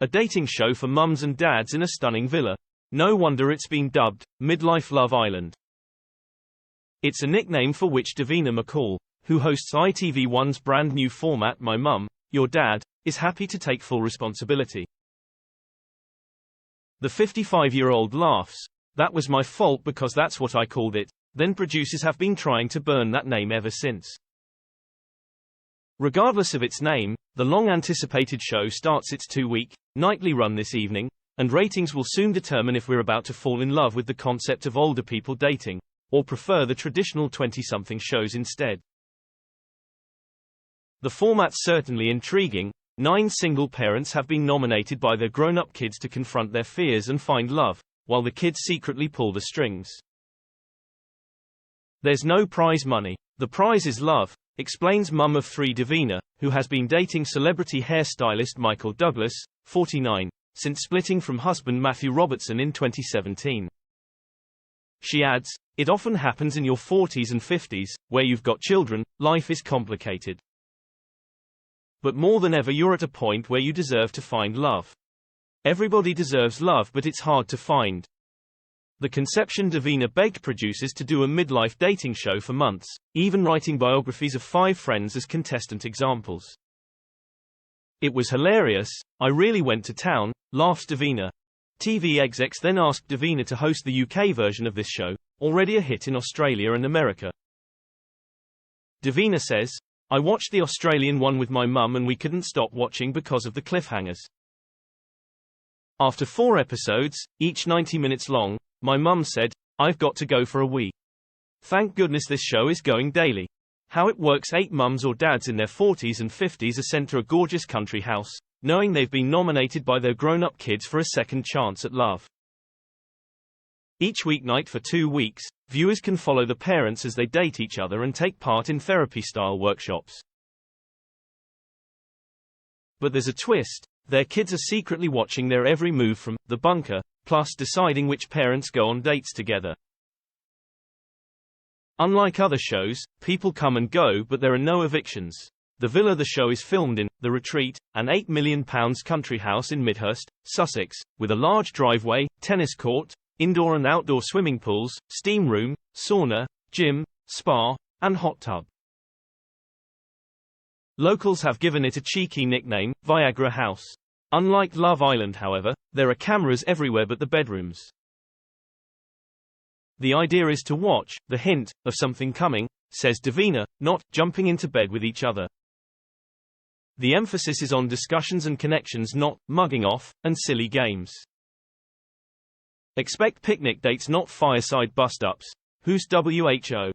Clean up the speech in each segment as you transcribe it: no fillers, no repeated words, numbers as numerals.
A dating show for mums and dads in a stunning villa. No wonder it's been dubbed Midlife Love Island. It's a nickname for which Davina McCall, who hosts ITV1's brand new format My Mum, Your Dad, is happy to take full responsibility. The 55-year-old laughs. That was my fault because that's what I called it. Then producers have been trying to burn that name ever since. Regardless of its name, the long-anticipated show starts its 2-week, nightly run this evening, and ratings will soon determine if we're about to fall in love with the concept of older people dating, or prefer the traditional 20-something shows instead. The format's certainly intriguing. 9 single parents have been nominated by their grown-up kids to confront their fears and find love, while the kids secretly pull the strings. There's no prize money. The prize is love, explains mum of 3 Davina, who has been dating celebrity hairstylist Michael Douglas, 49, since splitting from husband Matthew Robertson in 2017. She adds, "It often happens in your 40s and 50s, where you've got children, life is complicated. But more than ever you're at a point where you deserve to find love. Everybody deserves love, but it's hard to find." The conception Davina begged producers to do a midlife dating show for months, even writing biographies of 5 friends as contestant examples. "It was hilarious, I really went to town," laughs Davina. TV execs then asked Davina to host the UK version of this show, already a hit in Australia and America. Davina says, "I watched the Australian one with my mum and we couldn't stop watching because of the cliffhangers. After 4 episodes, each 90 minutes long, my mum said, 'I've got to go for a wee.' Thank goodness this show is going daily." How it works: 8 mums or dads in their 40s and 50s are sent to a gorgeous country house, knowing they've been nominated by their grown-up kids for a second chance at love. Each weeknight for 2 weeks, viewers can follow the parents as they date each other and take part in therapy-style workshops. But there's a twist. Their kids are secretly watching their every move from the bunker, plus deciding which parents go on dates together. Unlike other shows, people come and go, but there are no evictions. The villa the show is filmed in, The Retreat, an £8 million country house in Midhurst, Sussex, with a large driveway, tennis court, indoor and outdoor swimming pools, steam room, sauna, gym, spa, and hot tub. Locals have given it a cheeky nickname, Viagra House. Unlike Love Island, however, there are cameras everywhere but the bedrooms. The idea is to watch the hint of something coming, says Davina, not jumping into bed with each other. The emphasis is on discussions and connections, not mugging off and silly games. Expect picnic dates, not fireside bust-ups. Who's WHO?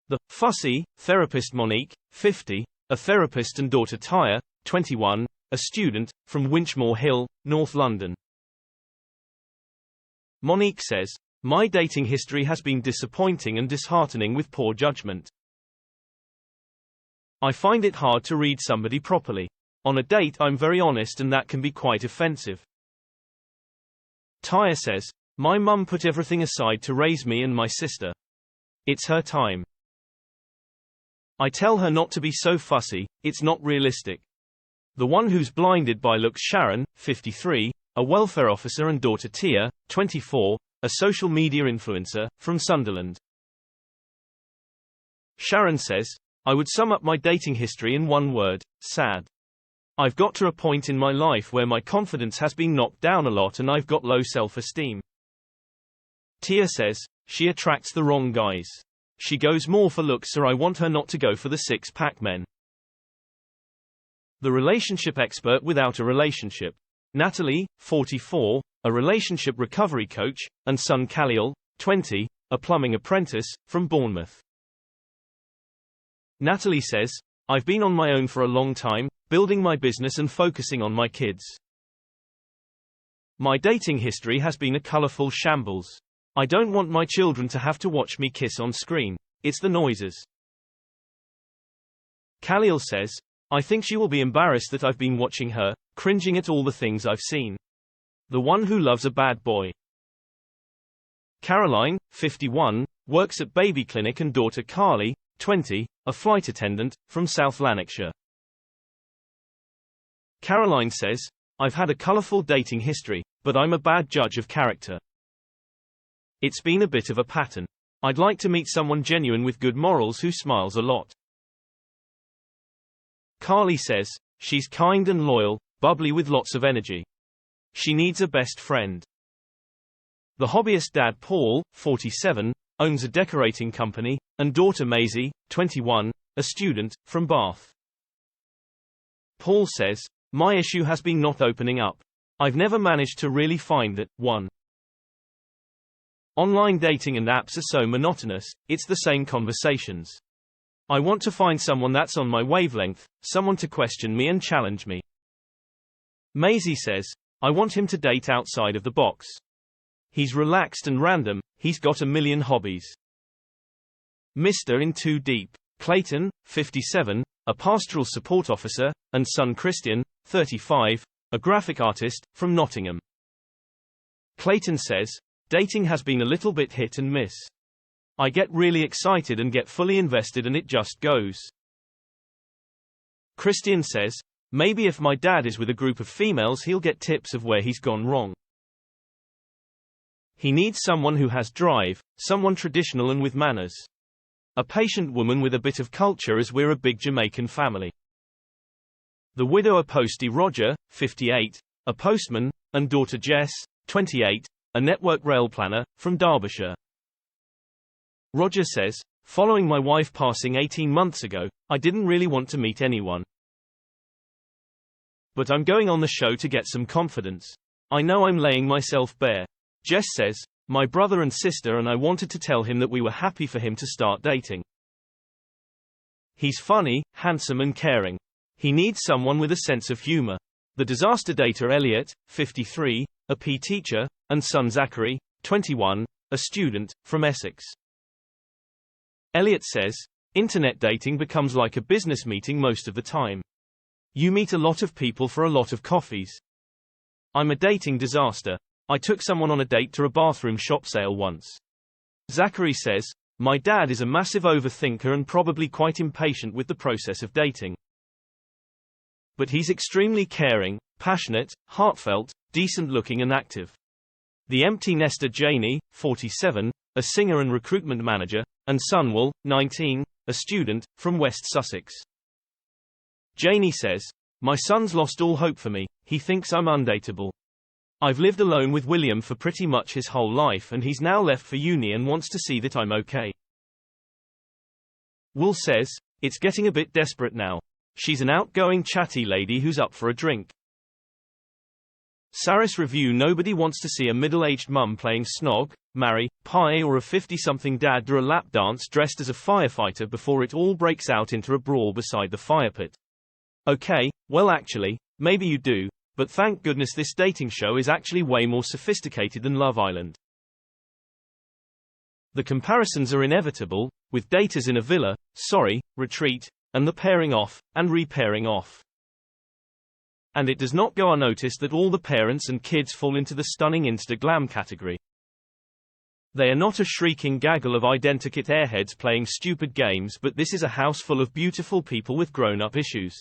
The fussy therapist Monique, 50, a therapist, and daughter Tyre, 21, a student, from Winchmore Hill, North London. Monique says, "My dating history has been disappointing and disheartening with poor judgment. I find it hard to read somebody properly. On a date I'm very honest and that can be quite offensive." Tyre says, "My mum put everything aside to raise me and my sister. It's her time. I tell her not to be so fussy, it's not realistic." The one who's blinded by looks: Sharon, 53, a welfare officer, and daughter Tia, 24, a social media influencer, from Sunderland. Sharon says, "I would sum up my dating history in one word: sad. I've got to a point in my life where my confidence has been knocked down a lot and I've got low self-esteem." Tia says, "She attracts the wrong guys. She goes more for looks, so I want her not to go for the six-pack men." The relationship expert without a relationship. Natalie, 44, a relationship recovery coach, and son Khalil, 20, a plumbing apprentice, from Bournemouth. Natalie says, "I've been on my own for a long time, building my business and focusing on my kids. My dating history has been a colorful shambles. I don't want my children to have to watch me kiss on screen. It's the noises." Khalil says, "I think she will be embarrassed that I've been watching her, cringing at all the things I've seen. The one who loves a bad boy." Caroline, 51, works at baby clinic, and daughter Carly, 20, a flight attendant, from South Lanarkshire. Caroline says, I've had a colorful dating history, but I'm a bad judge of character. It's been a bit of a pattern. I'd like to meet someone genuine with good morals who smiles a lot. Carly says, she's kind and loyal, bubbly with lots of energy. She needs a best friend. The hobbyist dad Paul, 47, owns a decorating company, and daughter Maisie, 21, a student, from Bath. Paul says, my issue has been not opening up. I've never managed to really find that one. Online dating and apps are so monotonous, it's the same conversations. I want to find someone that's on my wavelength, someone to question me and challenge me. Maisie says, I want him to date outside of the box. He's relaxed and random, he's got a million hobbies. Mr. in Too Deep. Clayton, 57, a pastoral support officer, and son Christian, 35, a graphic artist, from Nottingham. Clayton says, dating has been a little bit hit and miss. I get really excited and get fully invested and it just goes. Christian says, maybe if my dad is with a group of females he'll get tips of where he's gone wrong. He needs someone who has drive, someone traditional and with manners. A patient woman with a bit of culture as we're a big Jamaican family. The widower Posty Roger, 58, a postman, and daughter Jess, 28, a network rail planner, from Derbyshire. Roger says, following my wife passing 18 months ago, I didn't really want to meet anyone. But I'm going on the show to get some confidence. I know I'm laying myself bare. Jess says, my brother and sister and I wanted to tell him that we were happy for him to start dating. He's funny, handsome and caring. He needs someone with a sense of humor. The disaster dater Elliot, 53, a PE teacher, and son Zachary, 21, a student, from Essex. Elliot says, internet dating becomes like a business meeting most of the time. You meet a lot of people for a lot of coffees. I'm a dating disaster. I took someone on a date to a bathroom shop sale once. Zachary says, my dad is a massive overthinker and probably quite impatient with the process of dating. But he's extremely caring, passionate, heartfelt, decent-looking and active. The empty nester Janie, 47, a singer and recruitment manager, and Sunwell, 19, a student, from West Sussex. Janie says, my son's lost all hope for me, he thinks I'm undateable. I've lived alone with William for pretty much his whole life and he's now left for uni and wants to see that I'm okay. Will says, it's getting a bit desperate now. She's an outgoing chatty lady who's up for a drink. Saris review nobody wants to see a middle-aged mum playing snog, marry, pie or a 50-something dad do a lap dance dressed as a firefighter before it all breaks out into a brawl beside the fire pit. Okay, well actually, maybe you do. But thank goodness this dating show is actually way more sophisticated than Love Island. The comparisons are inevitable, with daters in a villa, retreat, and the pairing off, and re-pairing off. And it does not go unnoticed that all the parents and kids fall into the stunning Insta-glam category. They are not a shrieking gaggle of identikit airheads playing stupid games, but this is a house full of beautiful people with grown-up issues.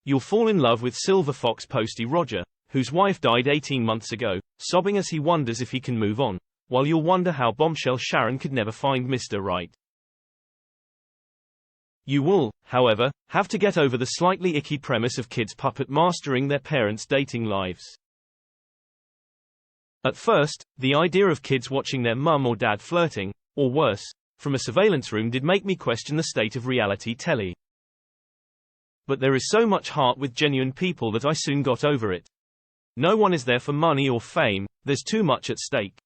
You'll fall in love with Silver Fox Posty Roger, whose wife died 18 months ago, sobbing as he wonders if he can move on, while you'll wonder how bombshell Sharon could never find Mr. Right. You will, however, have to get over the slightly icky premise of kids puppet mastering their parents' dating lives. At first, the idea of kids watching their mum or dad flirting, or worse, from a surveillance room did make me question the state of reality telly. But there is so much heart with genuine people that I soon got over it. No one is there for money or fame, there's too much at stake.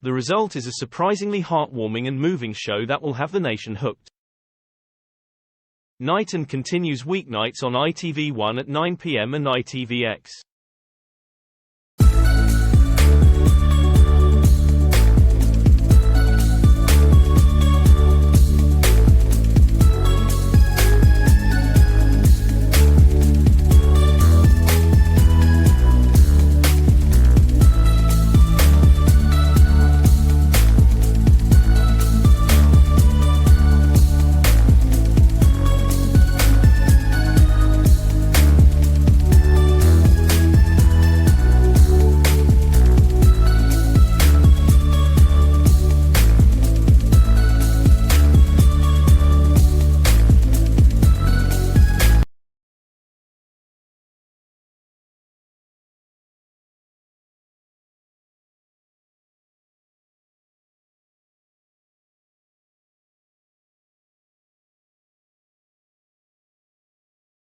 The result is a surprisingly heartwarming and moving show that will have the nation hooked. Night and continues weeknights on ITV1 at 9 p.m. and ITVX.